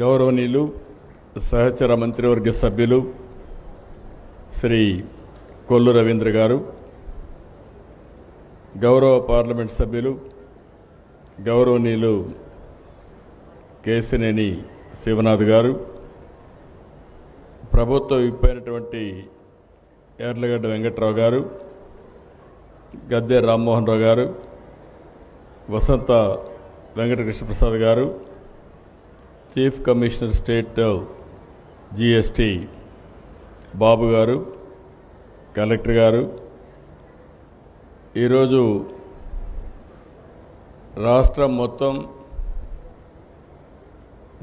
గౌరవనీయులు సహచర మంత్రివర్గ సభ్యులు శ్రీ కొల్లు రవీంద్ర గారు, గౌరవ పార్లమెంట్ సభ్యులు గౌరవనీయులు కేశినేని శివనాథ్ గారు, ప్రభుత్వ విప్ అయినటువంటి యార్లగడ్డ వెంకట్రావు గారు, గద్దె రామ్మోహన్ రావు గారు, వసంత వెంకటకృష్ణప్రసాద్ గారు, చీఫ్ కమిషనర్ స్టేట్ జిఎస్టి బాబు గారు, కలెక్టర్ గారు, ఈరోజు రాష్ట్రం మొత్తం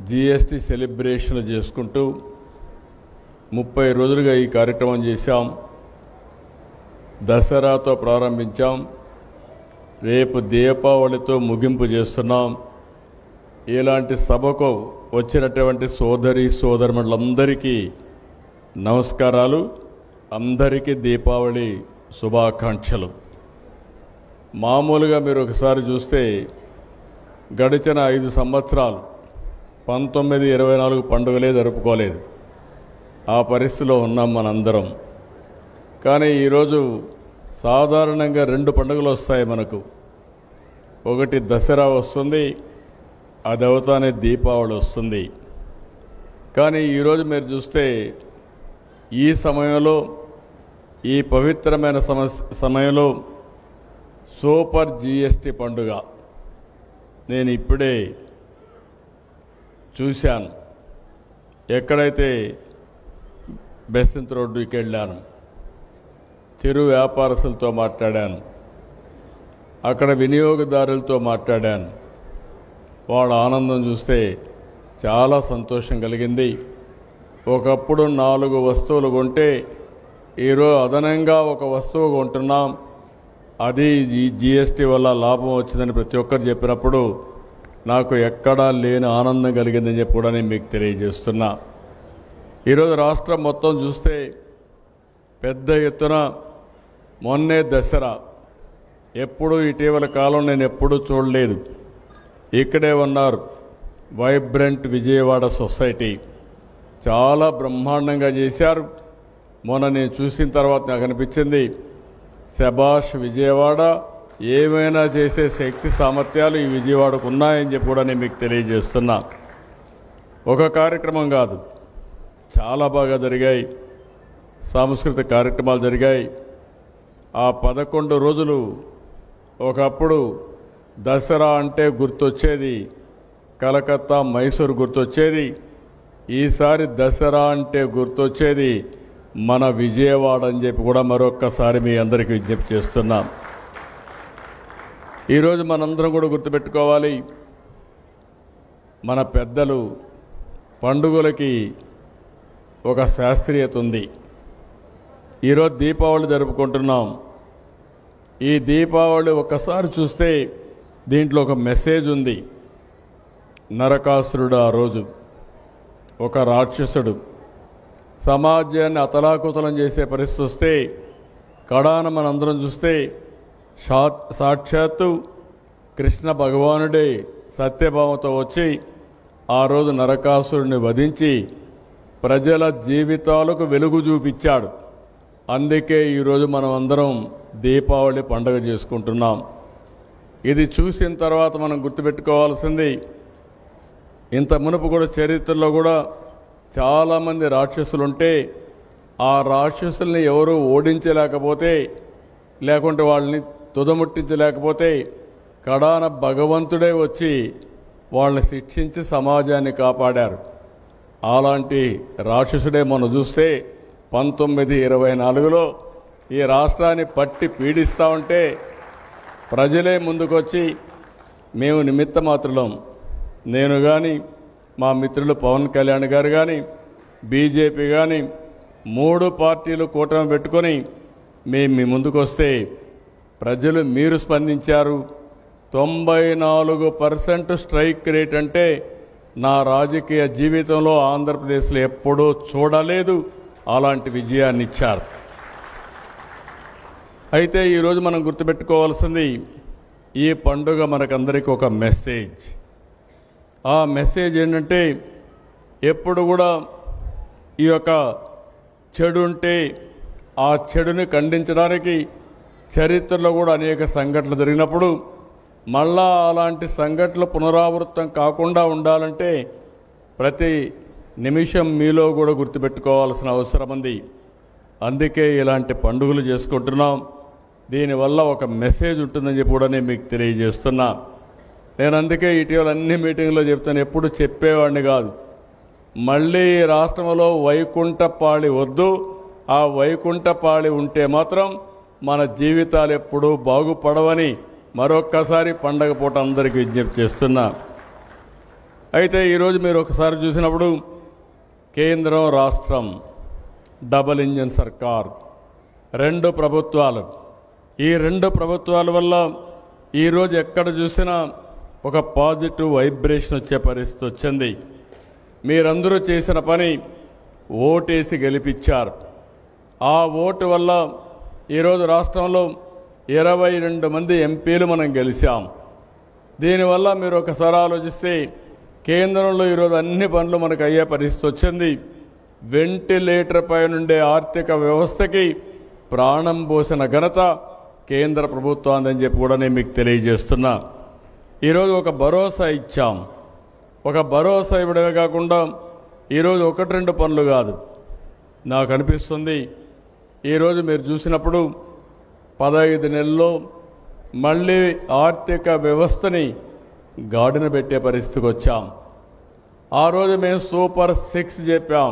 జిఎస్టి సెలబ్రేషన్లు చేసుకుంటూ 30 రోజులుగా ఈ కార్యక్రమం చేశాం. దసరాతో ప్రారంభించాం, రేపు దీపావళితో ముగింపు చేస్తున్నాం. ఇలాంటి సభకు వచ్చినటువంటి సోదరీమణులందరికీ నమస్కారాలు, అందరికీ దీపావళి శుభాకాంక్షలు. మామూలుగా మీరు ఒకసారి చూస్తే గడిచిన 5 సంవత్సరాలు 1924 పండుగలే జరుపుకోలేదు. ఆ పరిస్థితిలో ఉన్నాం మనందరం. కానీ ఈరోజు సాధారణంగా 2 పండుగలు వస్తాయి మనకు. ఒకటి దసరా వస్తుంది, అది అవుతానే దీపావళి వస్తుంది. కానీ ఈరోజు మీరు చూస్తే ఈ సమయంలో, ఈ పవిత్రమైన సమయంలో సూపర్ జిఎస్టి పండుగ నేను ఇప్పుడే చూశాను. ఎక్కడైతే బెసంత్ రోడ్డుకి వెళ్ళాను, చిరు వ్యాపారస్తులతో మాట్లాడాను, అక్కడ వినియోగదారులతో మాట్లాడాను. వాళ్ళ ఆనందం చూస్తే చాలా సంతోషం కలిగింది. ఒకప్పుడు 4 వస్తువులు కొంటే ఈరోజు అదనంగా ఒక వస్తువు కొంటున్నాం, అది ఈ జిఎస్టీ వల్ల లాభం వచ్చిందని ప్రతి ఒక్కరు చెప్పినప్పుడు నాకు ఎక్కడా లేని ఆనందం కలిగిందని చెప్పి కూడా నేను మీకు తెలియజేస్తున్నా. ఈరోజు రాష్ట్రం మొత్తం చూస్తే పెద్ద ఎత్తున, మొన్నే దసరా, ఎప్పుడూ ఇటీవల కాలం నేను ఎప్పుడూ చూడలేదు. ఇక్కడే ఉన్నారు వైబ్రెంట్ విజయవాడ సొసైటీ, చాలా బ్రహ్మాండంగా చేశారు. మొన్న నేను చూసిన తర్వాత నాకు అనిపించింది, శభాష్ విజయవాడ, ఏమైనా చేసే శక్తి సామర్థ్యాలు ఈ విజయవాడకు ఉన్నాయని చెప్పి కూడా నేను మీకు తెలియజేస్తున్నా. ఒక కార్యక్రమం కాదు, చాలా బాగా జరిగాయి. సాంస్కృతిక కార్యక్రమాలు జరిగాయి. ఆ 11 రోజులు ఒకప్పుడు దసరా అంటే గుర్తొచ్చేది కలకత్తా, మైసూరు గుర్తొచ్చేది. ఈసారి దసరా అంటే గుర్తొచ్చేది మన విజయవాడ అని చెప్పి కూడా మరొక్కసారి మీ అందరికీ విజ్ఞప్తి చేస్తున్నాం. ఈరోజు మనందరం కూడా గుర్తుపెట్టుకోవాలి, మన పెద్దలు పండుగలకి ఒక శాస్త్రీయత ఉంది. ఈరోజు దీపావళి జరుపుకుంటున్నాం. ఈ దీపావళి ఒక్కసారి చూస్తే దీంట్లో ఒక మెసేజ్ ఉంది. నరకాసురుడు ఆ రోజు ఒక రాక్షసుడు సమాజాన్ని అతలాకుతలం చేసే పరిస్థితి వస్తే, కడాన మనందరం చూస్తే సాక్షాత్తు కృష్ణ భగవానుడే సత్యభావంతో వచ్చి ఆ రోజు నరకాసురుడిని వధించి ప్రజల జీవితాలకు వెలుగు చూపించాడు. అందుకే ఈరోజు మనం అందరం దీపావళి పండుగ చేసుకుంటున్నాం. ఇది చూసిన తర్వాత మనం గుర్తుపెట్టుకోవాల్సింది, ఇంత మునుపు కూడా చరిత్రలో కూడా చాలామంది రాక్షసులుంటే ఆ రాక్షసుల్ని ఎవరూ ఓడించలేకపోతే, లేకుంటే వాళ్ళని తుదముట్టించలేకపోతే కడాన భగవంతుడే వచ్చి వాళ్ళని శిక్షించి సమాజాన్ని కాపాడారు. అలాంటి రాక్షసుడే మనం చూస్తే 1924లో ఈ రాష్ట్రాన్ని పట్టి పీడిస్తూ ఉంటే ప్రజలే ముందుకొచ్చి మేము నిమిత్త మాత్రులం, నేను కానీ, మా మిత్రులు పవన్ కళ్యాణ్ గారు కానీ, బీజేపీ కానీ, 3 పార్టీలు కూటమి పెట్టుకొని మేము మీ ముందుకొస్తే ప్రజలు మీరు స్పందించారు. 94% స్ట్రైక్ రేట్ అంటే నా రాజకీయ జీవితంలో ఆంధ్రప్రదేశ్లో ఎప్పుడూ చూడలేదు. అలాంటి విజయాన్ని ఇచ్చారు. అయితే ఈరోజు మనం గుర్తుపెట్టుకోవాల్సింది, ఈ పండుగ మనకందరికీ ఒక మెసేజ్. ఆ మెసేజ్ ఏంటంటే ఎప్పుడు కూడా ఈ యొక్క చెడు ఉంటే ఆ చెడుని ఖండించడానికి చరిత్రలో కూడా అనేక సంఘటనలు జరిగినప్పుడు మళ్ళా అలాంటి సంఘటనలు పునరావృతం కాకుండా ఉండాలంటే ప్రతి నిమిషం మీలో కూడా గుర్తుపెట్టుకోవాల్సిన అవసరం ఉంది. అందుకే ఇలాంటి పండుగలు చేసుకుంటున్నాం. దీనివల్ల ఒక మెసేజ్ ఉంటుందని చెప్పి కూడా నేను మీకు తెలియజేస్తున్నా. నేను అందుకే ఇటీవల అన్ని మీటింగ్లో చెప్తాను, ఎప్పుడు చెప్పేవాడిని కాదు. మళ్ళీ రాష్ట్రంలో వైకుంఠపాళి వద్దు, ఆ వైకుంఠపాళి ఉంటే మాత్రం మన జీవితాలు ఎప్పుడూ బాగుపడవని మరొక్కసారి పండగ పూట అందరికీ విజ్ఞప్తి చేస్తున్నా. అయితే ఈరోజు మీరు ఒకసారి చూసినప్పుడు కేంద్రం రాష్ట్రం డబుల్ ఇంజిన్ సర్కార్, రెండు ప్రభుత్వాలు, ఈ రెండు ప్రభుత్వాల వల్ల ఈరోజు ఎక్కడ చూసినా ఒక పాజిటివ్ వైబ్రేషన్ వచ్చే పరిస్థితి వచ్చింది. మీరందరూ చేసిన పని ఓటేసి గెలిపించారు. ఆ ఓటు వల్ల ఈరోజు రాష్ట్రంలో 22 మంది ఎంపీలు మనం గెలిచాం. దీనివల్ల మీరు ఒకసారి ఆలోచిస్తే కేంద్రంలో ఈరోజు అన్ని పనులు మనకు అయ్యే పరిస్థితి వచ్చింది. వెంటిలేటర్ పై నుండే ఆర్థిక వ్యవస్థకి ప్రాణం పోసిన ఘనత కేంద్ర ప్రభుత్వం అని చెప్పి కూడా నేను మీకు తెలియజేస్తున్నా. ఈరోజు ఒక భరోసా ఇచ్చాం. ఒక భరోసా ఇవ్వడమే కాకుండా ఈరోజు 1-2 పనులు కాదు, నాకు అనిపిస్తుంది ఈరోజు మీరు చూసినప్పుడు 15 నెలల్లో మళ్ళీ ఆర్థిక వ్యవస్థని గాడిన పెట్టే పరిస్థితికి వచ్చాం. ఆ రోజు మేము సూపర్ 6 చెప్పాం.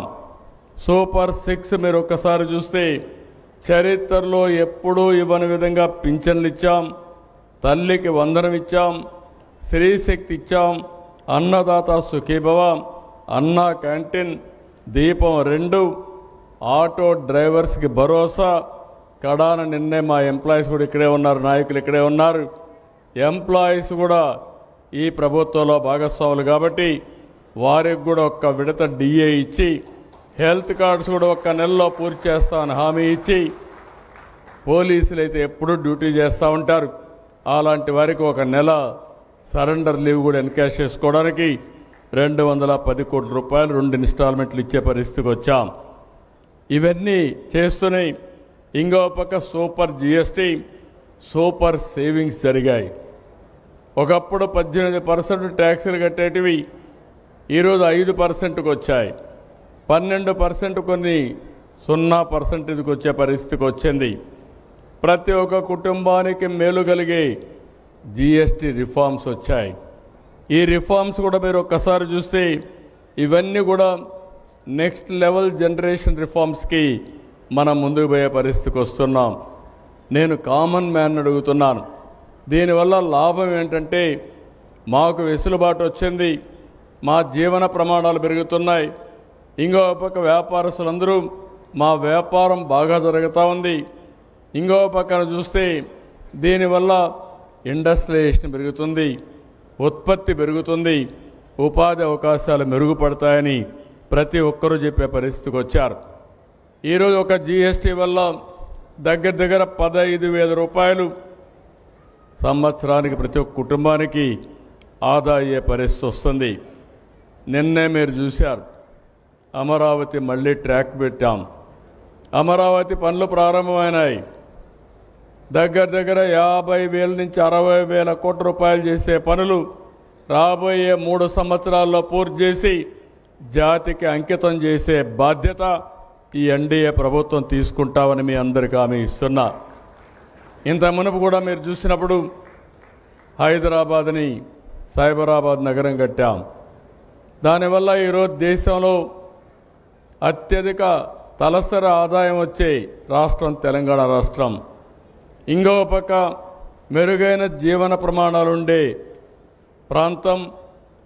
సూపర్ 6 మీరు ఒక్కసారి చూస్తే చరిత్రలో ఎప్పుడూ ఇవ్వని విధంగా పింఛన్లు ఇచ్చాం, తల్లికి వందనం ఇచ్చాం, స్త్రీశక్తి ఇచ్చాం, అన్నదాత సుఖీభవ, అన్నా క్యాంటీన్, దీపం 2, ఆటో డ్రైవర్స్కి భరోసా, కడాన నిన్నే మా ఎంప్లాయీస్ కూడా ఇక్కడే ఉన్నారు, నాయకులు ఇక్కడే ఉన్నారు. ఎంప్లాయీస్ కూడా ఈ ప్రభుత్వంలో భాగస్వాములు కాబట్టి వారికి కూడా ఒక్క విడత డిఏ ఇచ్చి, హెల్త్ కార్డ్స్ కూడా 1 నెలలో పూర్తి చేస్తామని హామీ ఇచ్చి, పోలీసులు అయితే ఎప్పుడూ డ్యూటీ చేస్తూ ఉంటారు, అలాంటి వారికి 1 నెల సరెండర్ లీవ్ కూడా ఎన్కాష్ చేసుకోవడానికి 210 కోట్ల రూపాయలు 2 ఇన్స్టాల్మెంట్లు ఇచ్చే పరిస్థితికి వచ్చాం. ఇవన్నీ చేస్తూనే ఇంకో పక్క సూపర్ జిఎస్టీ, సూపర్ సేవింగ్స్ జరిగాయి. ఒకప్పుడు 18% ట్యాక్సులు కట్టేటివి ఈరోజు 5%కు వచ్చాయి. 12% కొన్ని 0% ఇదికి వచ్చే పరిస్థితికి వచ్చింది. ప్రతి ఒక్క కుటుంబానికి మేలు కలిగే జిఎస్టీ రిఫార్మ్స్ వచ్చాయి. ఈ రిఫార్మ్స్ కూడా మీరు ఒక్కసారి చూస్తే ఇవన్నీ కూడా నెక్స్ట్ లెవెల్ జనరేషన్ రిఫార్మ్స్కి మనం ముందుకు పోయే పరిస్థితికి వస్తున్నాం. నేను కామన్ మ్యాన్ అడుగుతున్నాను, దీనివల్ల లాభం ఏంటంటే మాకు వెసులుబాటు వచ్చింది, మా జీవన ప్రమాణాలు పెరుగుతున్నాయి. ఇంకో పక్క వ్యాపారస్తులందరూ మా వ్యాపారం బాగా జరుగుతూ ఉంది. ఇంకో పక్కన చూస్తే దీనివల్ల ఇండస్ట్రియలైజేషన్ పెరుగుతుంది, ఉత్పత్తి పెరుగుతుంది, ఉపాధి అవకాశాలు మెరుగుపడతాయని ప్రతి ఒక్కరూ చెప్పే పరిస్థితికి వచ్చారు. ఈరోజు ఒక జిఎస్టీ వల్ల దగ్గర 15,000 రూపాయలు సంవత్సరానికి ప్రతి ఒక్క కుటుంబానికి ఆదా అయ్యే పరిస్థితి వస్తుంది. నిన్నే మీరు చూశారు, అమరావతి మళ్ళీ ట్రాక్ పెట్టాం. అమరావతి పనులు ప్రారంభమైనాయి. దగ్గర 50,000 నుంచి 60,000 కోట్ల రూపాయలు చేసే పనులు రాబోయే 3 సంవత్సరాల్లో పూర్తి చేసి జాతికి అంకితం చేసే బాధ్యత ఈ ఎన్డీఏ ప్రభుత్వం తీసుకుంటామని మీ అందరికీ హామీ ఇస్తున్నా. ఇంత మునుపు కూడా మీరు చూసినప్పుడు హైదరాబాద్ని సైబరాబాద్ నగరం కట్టాం. దానివల్ల ఈరోజు దేశంలో అత్యధిక తలసరి ఆదాయం వచ్చే రాష్ట్రం తెలంగాణ రాష్ట్రం. ఇంకో పక్క మెరుగైన జీవన ప్రమాణాలుండే ప్రాంతం,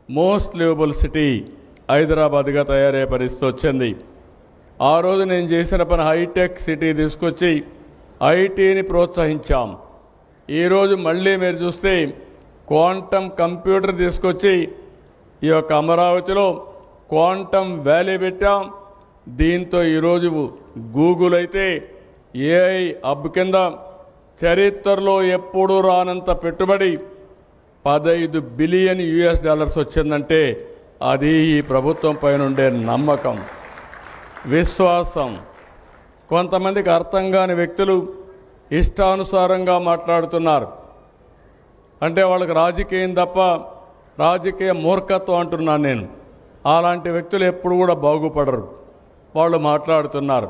మోస్ట్ లివబుల్ సిటీ హైదరాబాద్గా తయారయ్యే పరిస్థితి వచ్చింది. ఆ రోజు నేను చేసిన పని హైటెక్ సిటీ తీసుకొచ్చి ఐటీని ప్రోత్సహించాం. ఈరోజు మళ్ళీ మీరు చూస్తే క్వాంటమ్ కంప్యూటర్ తీసుకొచ్చి ఈ యొక్క అమరావతిలో క్వాంటమ్ వ్యాలీ పెట్టాం. దీంతో ఈరోజు గూగుల్ అయితే ఏఐ హబ్ కింద చరిత్రలో ఎప్పుడూ రానంత పెట్టుబడి $15 బిలియన్ వచ్చిందంటే అది ఈ ప్రభుత్వం పైన ఉండే నమ్మకం, విశ్వాసం. కొంతమందికి అర్థం కాని వ్యక్తులు ఇష్టానుసారంగా మాట్లాడుతున్నారు. అంటే వాళ్ళకి రాజకీయం తప్ప రాజకీయ మూర్ఖత్వం అంటున్నాను నేను. అలాంటి వ్యక్తులు ఎప్పుడు కూడా బాగుపడరు. వాళ్ళు మాట్లాడుతున్నారు.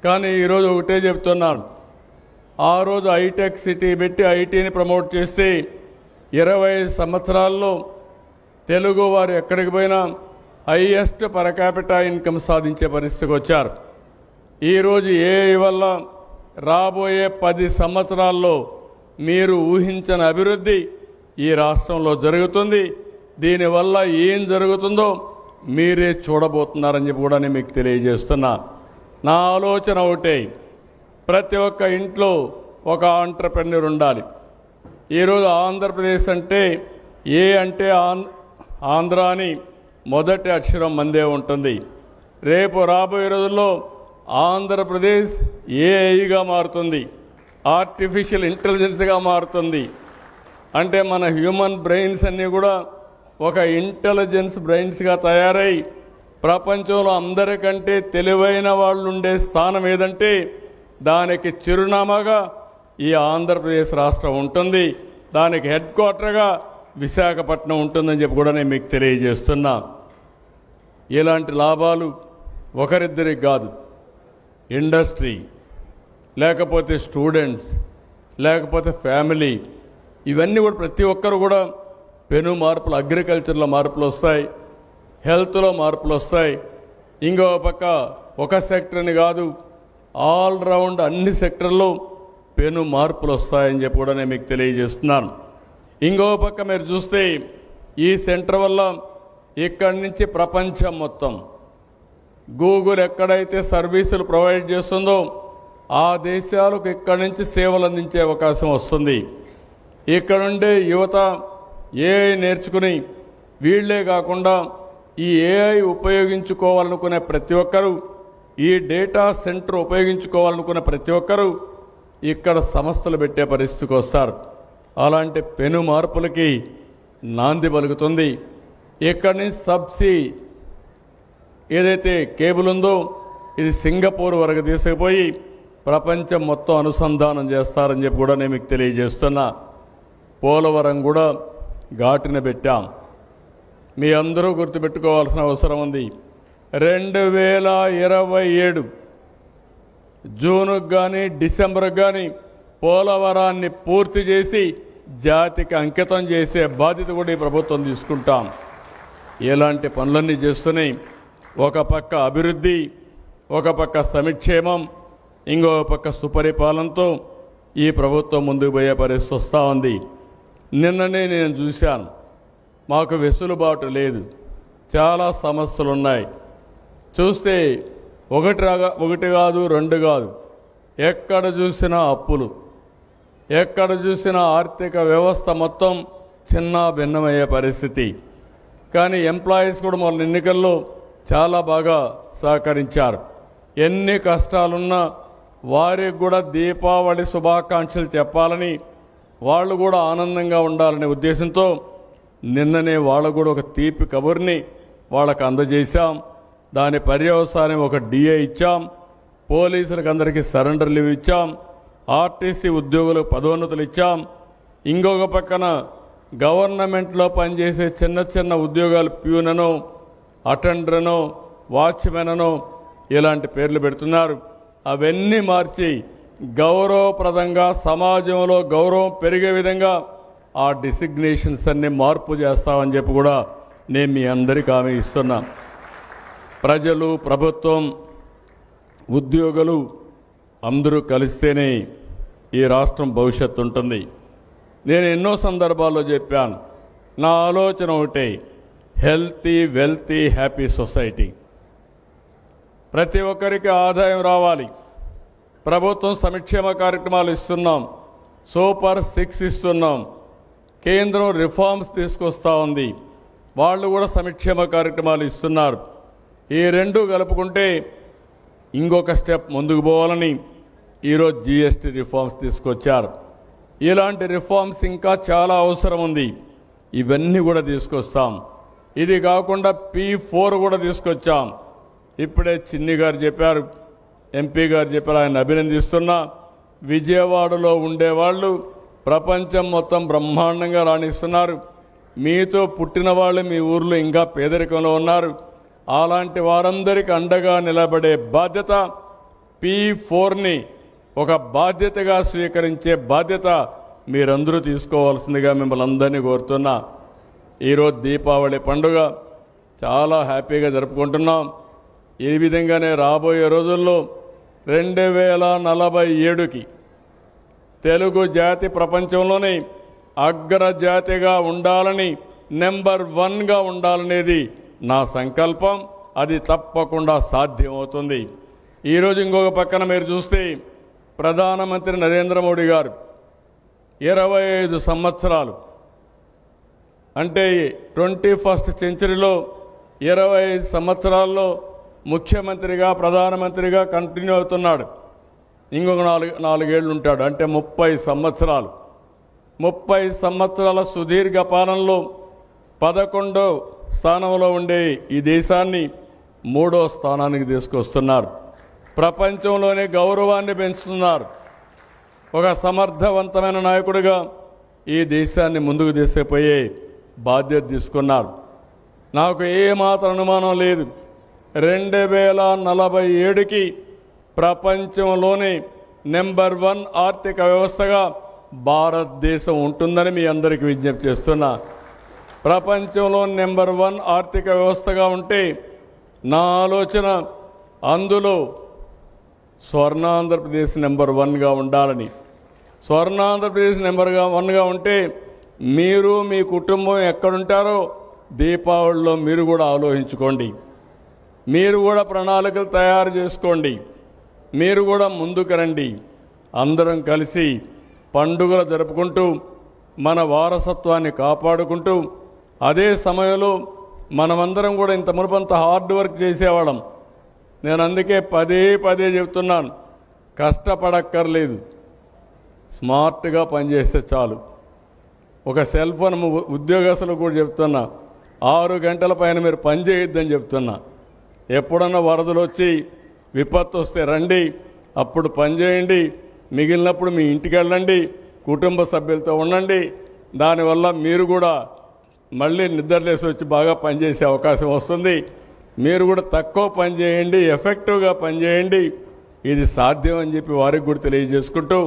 కానీ ఈరోజు ఒకటే చెప్తున్నాను, ఆ రోజు హైటెక్ సిటీ పెట్టి ఐటీని ప్రమోట్ చేస్తే 20 సంవత్సరాల్లో తెలుగు వారు ఎక్కడికి పోయినా హైయెస్ట్ పర్ క్యాపిటా ఇన్కమ్ సాధించే పరిస్థితికి వచ్చారు. ఈరోజు ఏఐ వల్ల రాబోయే 10 సంవత్సరాల్లో మీరు ఊహించని అభివృద్ధి ఈ రాష్ట్రంలో జరుగుతుంది. దీనివల్ల ఏం జరుగుతుందో మీరే చూడబోతున్నారని చెప్పి కూడా నేను మీకు తెలియజేస్తున్నా. నా ఆలోచన ఒకటే, ప్రతి ఒక్క ఇంట్లో ఒక ఆంట్రప్రెన్యూర్ ఉండాలి. ఈరోజు ఆంధ్రప్రదేశ్ అంటే ఏ అంటే ఆంధ్ర అని మొదటి అక్షరం మందే ఉంటుంది. రేపు రాబోయే రోజుల్లో ఆంధ్రప్రదేశ్ ఏఐగా మారుతుంది, ఆర్టిఫిషియల్ ఇంటెలిజెన్స్గా మారుతుంది. అంటే మన హ్యూమన్ బ్రెయిన్స్ అన్నీ కూడా ఒక ఇంటెలిజెన్స్ బ్రెయిన్స్గా తయారై ప్రపంచంలో అందరికంటే తెలివైన వాళ్ళు ఉండే స్థానం ఏదంటే దానికి చిరునామాగా ఈ ఆంధ్రప్రదేశ్ రాష్ట్రం ఉంటుంది. దానికి హెడ్ క్వార్టర్గా విశాఖపట్నం ఉంటుందని చెప్పి కూడా నేను మీకు తెలియజేస్తున్నా. ఇలాంటి లాభాలు ఒకరిద్దరికి కాదు, ఇండస్ట్రీ, లేకపోతే స్టూడెంట్స్, లేకపోతే ఫ్యామిలీ, ఇవన్నీ కూడా ప్రతి ఒక్కరు కూడా పెను మార్పులు, అగ్రికల్చర్లో మార్పులు వస్తాయి, హెల్త్లో మార్పులు వస్తాయి. ఇంకో పక్క ఒక సెక్టర్ని కాదు, ఆల్ రౌండ్ అన్ని సెక్టర్లో పెను మార్పులు వస్తాయని చెప్పి కూడా నేను మీకు తెలియజేస్తున్నాను. ఇంకో పక్క మీరు చూస్తే ఈ సెంటర్ వల్ల ఇక్కడి నుంచి ప్రపంచం మొత్తం గూగుల్ ఎక్కడైతే సర్వీసులు ప్రొవైడ్ చేస్తుందో ఆ దేశాలకు ఇక్కడి నుంచి సేవలు అందించే అవకాశం వస్తుంది. ఇక్కడ ఉండే యువత ఏఐ నేర్చుకుని వీళ్లే కాకుండా ఈ ఏఐ ఉపయోగించుకోవాలనుకునే ప్రతి ఒక్కరూ, ఈ డేటా సెంటర్ ఉపయోగించుకోవాలనుకునే ప్రతి ఒక్కరూ ఇక్కడ సంస్థలు పెట్టే పరిస్థితికి వస్తారు. అలాంటి పెను మార్పులకి నాంది పలుకుతుంది. ఇక్కడి నుంచి సబ్సీ ఏదైతే కేబుల్ ఉందో ఇది సింగపూర్ వరకు తీసుకుపోయి ప్రపంచం మొత్తం అనుసంధానం చేస్తారని చెప్పి కూడా నేను మీకు తెలియజేస్తున్నా. పోలవరం కూడా ఘాటిన పెట్టాం. మీ అందరూ గుర్తుపెట్టుకోవాల్సిన అవసరం ఉంది. 2027 జూన్కు కానీ డిసెంబర్కి కానీ పోలవరాన్ని పూర్తి చేసి జాతికి అంకితం చేసే బాధ్యత కూడా ఈ ప్రభుత్వం తీసుకుంటాం. ఇలాంటి పనులన్నీ చేస్తున్నాయి. ఒక పక్క అభివృద్ధి, ఒక పక్క సంక్షేమం, ఇంకో పక్క సుపరిపాలనతో ఈ ప్రభుత్వం ముందుకు పోయే పరిస్థితి వస్తూ ఉంది. నిన్ననే నేను చూశాను, మాకు వెసులుబాటు లేదు, చాలా సమస్యలు ఉన్నాయి. చూస్తే ఒకటి కాదు, 2 కాదు, ఎక్కడ చూసినా అప్పులు, ఎక్కడ చూసినా ఆర్థిక వ్యవస్థ మొత్తం చిన్న భిన్నమయ్యే పరిస్థితి. కానీ ఎంప్లాయీస్ కూడా మొన్న ఎన్నికల్లో చాలా బాగా సహకరించారు. ఎన్ని కష్టాలున్నా వారికి కూడా దీపావళి శుభాకాంక్షలు చెప్పాలని, వాళ్ళు కూడా ఆనందంగా ఉండాలనే ఉద్దేశంతో నిన్ననే వాళ్ళకు కూడా ఒక తీపి కబుర్ని వాళ్ళకు అందజేశాం. దాని పర్యవసానం ఒక డిఏ ఇచ్చాం, పోలీసులకు అందరికీ సరెండర్ లీవ్ ఇచ్చాం, ఆర్టీసీ ఉద్యోగులకు పదోన్నతులు ఇచ్చాం. ఇంకొక పక్కన గవర్నమెంట్లో పనిచేసే చిన్న చిన్న ఉద్యోగాలు ప్యూననో, అటెండరనో, వాచ్మెననో ఇలాంటి పేర్లు పెడుతున్నారు. అవన్నీ మార్చి గౌరవప్రదంగా సమాజంలో గౌరవం పెరిగే విధంగా ఆ డిసిగ్నేషన్స్ అన్ని మార్పు చేస్తామని చెప్పి కూడా నేను మీ అందరికీ హామీ ఇస్తున్నా. ప్రజలు, ప్రభుత్వం, ఉద్యోగులు అందరూ కలిస్తేనే ఈ రాష్ట్రం భవిష్యత్తు ఉంటుంది. నేను ఎన్నో సందర్భాల్లో చెప్పాను, నా ఆలోచన ఒకటే, హెల్తీ, వెల్తీ, హ్యాపీ సొసైటీ. ప్రతి ఒక్కరికి ఆదాయం రావాలి. ప్రభుత్వం సంక్షేమ కార్యక్రమాలు ఇస్తున్నాం, సూపర్ 6 ఇస్తున్నాం, కేంద్రం రిఫార్మ్స్ తీసుకొస్తా ఉంది, వాళ్ళు కూడా సంక్షేమ కార్యక్రమాలు ఇస్తున్నారు. ఈ 2 కలుపుకుంటే ఇంకొక స్టెప్ ముందుకు పోవాలని ఈరోజు జీఎస్టీ రిఫార్మ్స్ తీసుకొచ్చారు. ఇలాంటి రిఫార్మ్స్ ఇంకా చాలా అవసరం ఉంది. ఇవన్నీ కూడా తీసుకొస్తాం. ఇది కాకుండా P4 కూడా తీసుకొచ్చాం. ఇప్పుడే చిన్ని గారు చెప్పారు, ఎంపీ గారు చెప్పారు, ఆయన అభినందిస్తున్నా. విజయవాడలో ఉండేవాళ్ళు ప్రపంచం మొత్తం బ్రహ్మాండంగా రాణిస్తున్నారు. మీతో పుట్టిన వాళ్ళు మీ ఊర్లో ఇంకా పేదరికంలో ఉన్నారు. అలాంటి వారందరికీ అండగా నిలబడే బాధ్యత P4ని ఒక బాధ్యతగా స్వీకరించే బాధ్యత మీరందరూ తీసుకోవాల్సిందిగా మిమ్మల్ని అందరినీ కోరుతున్నా. ఈరోజు దీపావళి పండుగ చాలా హ్యాపీగా జరుపుకుంటున్నాం. ఈ విధంగానే రాబోయే రోజుల్లో 2047కి తెలుగు జాతి ప్రపంచంలోనే అగ్రజాతిగా ఉండాలని, నెంబర్ 1గా ఉండాలనేది నా సంకల్పం. అది తప్పకుండా సాధ్యమవుతుంది. ఈరోజు ఇంకొక పక్కన మీరు చూస్తే ప్రధానమంత్రి నరేంద్ర మోడీ గారు 25 సంవత్సరాలు అంటే 21st సెంచరీలో 25 సంవత్సరాల్లో ముఖ్యమంత్రిగా ప్రధానమంత్రిగా కంటిన్యూ అవుతున్నాడు. ఇంకొక 4 ఏళ్ళు ఉంటాడు, అంటే 30 సంవత్సరాలు. 30 సంవత్సరాల సుదీర్ఘ పాలనలో 11వ స్థానంలో ఉండే ఈ దేశాన్ని 3వ స్థానానికి తీసుకొస్తున్నారు. ప్రపంచంలోనే గౌరవాన్ని పెంచుతున్నారు. ఒక సమర్థవంతమైన నాయకుడిగా ఈ దేశాన్ని ముందుకు తీసుకుపోయే బాధ్యత తీసుకున్నారు. నాకు ఏమాత్రం అనుమానం లేదు, 2047కి ప్రపంచంలోనే నెంబర్ 1 ఆర్థిక వ్యవస్థగా భారతదేశం ఉంటుందని మీ అందరికీ విజ్ఞప్తి చేస్తున్నా. ప్రపంచంలో నెంబర్ 1 ఆర్థిక వ్యవస్థగా ఉంటే నా ఆలోచన అందులో స్వర్ణాంధ్రప్రదేశ్ నెంబర్ 1గా ఉండాలని. స్వర్ణాంధ్రప్రదేశ్ నెంబర్ 1గా ఉంటే మీరు మీ కుటుంబం ఎక్కడుంటారో దీపావళిలో మీరు కూడా ఆలోచించుకోండి. మీరు కూడా ప్రణాళికలు తయారు చేసుకోండి. మీరు కూడా ముందుకు రండి. అందరం కలిసి పండుగలు జరుపుకుంటూ మన వారసత్వాన్ని కాపాడుకుంటూ అదే సమయంలో మనమందరం కూడా ఇంత మునుపంత హార్డ్ వర్క్ చేసేవాళ్ళం. నేను అందుకే పదే చెప్తున్నాను, కష్టపడక్కర్లేదు, స్మార్ట్గా పనిచేస్తే చాలు. ఒక సెల్ ఫోన్ ఉద్యోగస్తులకు కూడా చెప్తున్నా, 6 గంటల పైన మీరు పని చేయొద్దని చెప్తున్నా. ఎప్పుడన్నా వరదలు వచ్చి విపత్తు వస్తే రండి, అప్పుడు పని చేయండి. మిగిలినప్పుడు మీ ఇంటికి వెళ్ళండి, కుటుంబ సభ్యులతో ఉండండి. దానివల్ల మీరు కూడా మళ్ళీ నిద్రలేసి వచ్చి బాగా పనిచేసే అవకాశం వస్తుంది. మీరు కూడా తక్కువ పని చేయండి, ఎఫెక్టివ్గా పనిచేయండి. ఇది సాధ్యం అని చెప్పి వారికి కూడా తెలియజేసుకుంటూ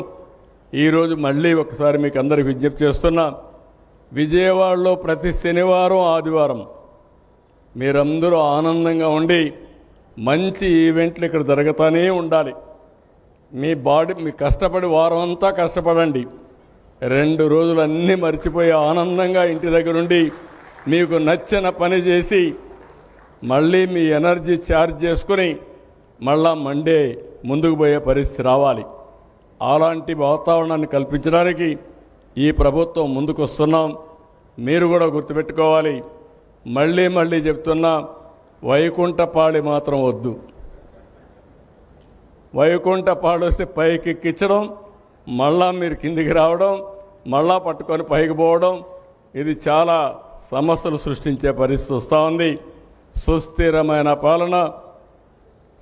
ఈరోజు మళ్ళీ ఒకసారి మీకు అందరికి విజ్ఞప్తి చేస్తున్నా. విజయవాడలో ప్రతి శనివారం ఆదివారం మీరందరూ ఆనందంగా ఉండి మంచి ఈవెంట్లు ఇక్కడ జరుగుతూనే ఉండాలి. మీ కష్టపడి వారం అంతా కష్టపడండి. 2 రోజులు అన్నీ మర్చిపోయి ఆనందంగా ఇంటి దగ్గర ఉండి మీకు నచ్చిన పని చేసి మళ్ళీ మీ ఎనర్జీ ఛార్జ్ చేసుకుని మళ్ళా మండే ముందుకు పోయే పరిస్థితి రావాలి. అలాంటి వాతావరణాన్ని కల్పించడానికి ఈ ప్రభుత్వం ముందుకు వస్తున్నాం. మీరు కూడా గుర్తుపెట్టుకోవాలి. మళ్ళీ చెప్తున్నా, వైకుంఠపాళి మాత్రం వద్దు. వైకుంఠపాళి వస్తే పైకి ఎక్కించడం, మళ్ళా మీరు కిందికి రావడం, మళ్ళా పట్టుకొని పైకి పోవడం, ఇది చాలా సమస్యలు సృష్టించే పరిస్థితి వస్తూ ఉంది. సుస్థిరమైన పాలన,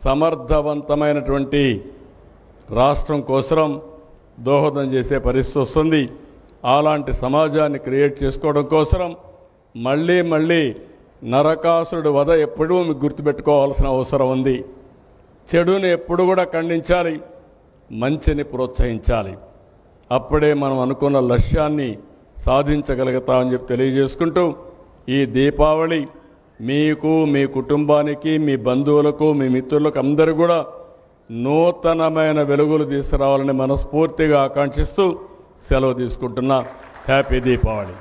సమర్థవంతమైనటువంటి రాష్ట్రం కోసం దోహదం చేసే పరిస్థితి వస్తుంది. అలాంటి సమాజాన్ని క్రియేట్ చేసుకోవడం కోసం మళ్ళీ నరకాసురుడు వధ ఎప్పుడూ మీకు గుర్తుపెట్టుకోవాల్సిన అవసరం ఉంది. చెడుని ఎప్పుడు కూడా ఖండించాలి, మంచిని ప్రోత్సహించాలి. అప్పుడే మనం అనుకున్న లక్ష్యాన్ని సాధించగలుగుతామని చెప్పి తెలియజేసుకుంటూ ఈ దీపావళి మీకు, మీ కుటుంబానికి, మీ బంధువులకు, మీ మిత్రులకు అందరూ కూడా నూతనమైన వెలుగులు తీసుకురావాలని మనస్ఫూర్తిగా ఆకాంక్షిస్తూ సెలవు తీసుకుంటున్నా. హ్యాపీ దీపావళి.